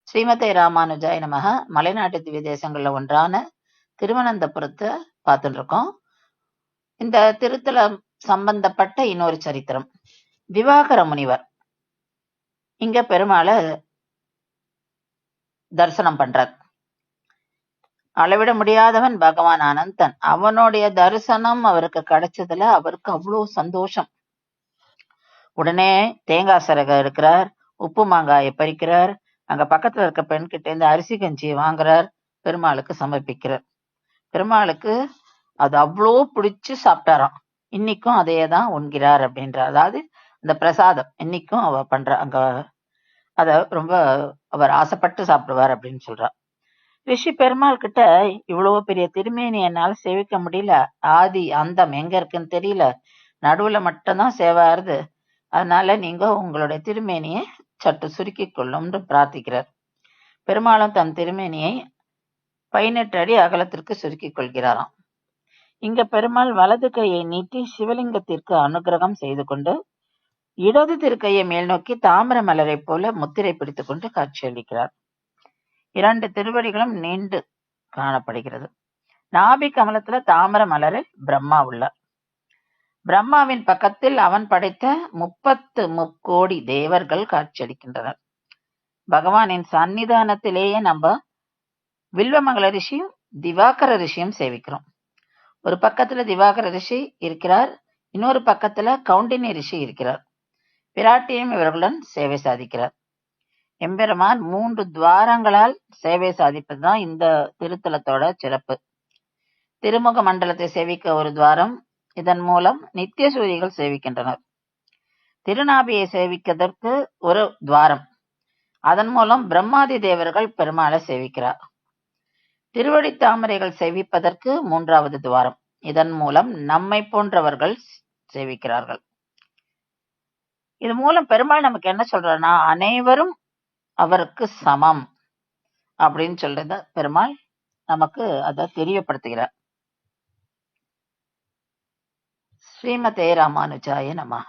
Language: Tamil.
ஸ்ரீமதே ராமானுஜாய நமக. மலைநாட்டு திவ்ய தேசங்கள்ல ஒன்றான திருவனந்தபுரத்தை பார்த்துட்டு இருக்கோம். இந்த திருத்தலம் சம்பந்தப்பட்ட இன்னொரு சரித்திரம். திவாகர முனிவர் இங்க பெருமாளை தரிசனம் பண்றார். அளவிட முடியாதவன் பகவான் அனந்தன். அவனுடைய தரிசனம் அவருக்கு கிடைச்சதுல அவருக்கு அவ்வளோ சந்தோஷம். உடனே தேங்காய் சரகை இருக்கிறார், உப்பு மாங்காயை பறிக்கிறார், அங்க பக்கத்துல இருக்க பெண் கிட்ட இருந்து அரிசி கஞ்சி வாங்குறார், பெருமாளுக்கு சமர்ப்பிக்கிறார். பெருமாளுக்கு அது அவ்வளோ பிடிச்சு சாப்பிட்டாராம். இன்னைக்கும் அதையே தான் உண்கிறார் அப்படின்றார். அதாவது அந்த பிரசாதம் இன்னைக்கும் அவ பண்ற அங்க அத ரொம்ப அவர் ஆசைப்பட்டு சாப்பிடுவார் அப்படின்னு சொல்றார். ரிஷி பெருமாள் கிட்ட இவ்வளவு பெரிய திருமேனி என்னால சேவிக்க முடியல, ஆதி அந்தம் எங்க இருக்குன்னு தெரியல, நடுவுல மட்டும்தான் சேவாருது, அதனால நீங்க உங்களுடைய திருமேனியை சற்று சுருக்கி கொள்ளும்னு பிரார்த்திக்கிறார். பெருமாளும் தன் திருமேனியை 18 அடி அகலத்திற்கு சுருக்கிக் கொள்கிறாராம். இங்க பெருமாள் வலது கையை நீட்டி சிவலிங்கத்திற்கு அனுகிரகம் செய்து கொண்டு இடது திருக்கையை மேல் நோக்கி தாமர மலரை போல முத்திரை பிடித்துக் கொண்டு காட்சியளிக்கிறார். 2 திருவடிகளும் நீண்டு காணப்படுகிறது. நாபி கமலத்துல தாமர மலரில் பிரம்மா உள்ளார். பிரம்மாவின் பக்கத்தில் அவன் படைத்த 30 முக்கோடி தேவர்கள் காட்சியளிக்கின்றனர். பகவானின் சன்னிதானத்திலேயே நம்ம வில்வமங்கல ரிஷியும் திவாகர ரிஷியும் சேவிக்கிறோம். ஒரு பக்கத்துல திவாகர ரிஷி இருக்கிறார், இன்னொரு பக்கத்துல கவுண்டினி ரிஷி இருக்கிறார். பிராட்டியும் இவர்களுடன் சேவை சாதிக்கிறார். எம்பெருமான் 3 துவாரங்களால் சேவை சாதிப்பதுதான் இந்த திருத்தலத்தோட சிறப்பு. திருமுக மண்டலத்தை சேவிக்க ஒரு துவாரம், இதன் மூலம் நித்திய சூரிகள் சேவிக்கின்றனர். திருநாபியை சேவிப்பதற்கு ஒரு துவாரம், அதன் மூலம் பிரம்மாதி தேவர்கள் பெருமாளை சேவிக்கிறார். திருவடி தாமரைகள் சேவிப்பதற்கு 3வது துவாரம், இதன் மூலம் நம்மை போன்றவர்கள் சேவிக்கிறார்கள். இது மூலம் பெருமாள் நமக்கு என்ன சொல்றாருன்னா, அனைவரும் அவருக்கு சமம் அப்படின்னு சொல்றத பெருமாள் நமக்கு அதை தெரியப்படுத்துகிறார். ஸ்ரீமதே ராமானுஜாய நமஹ.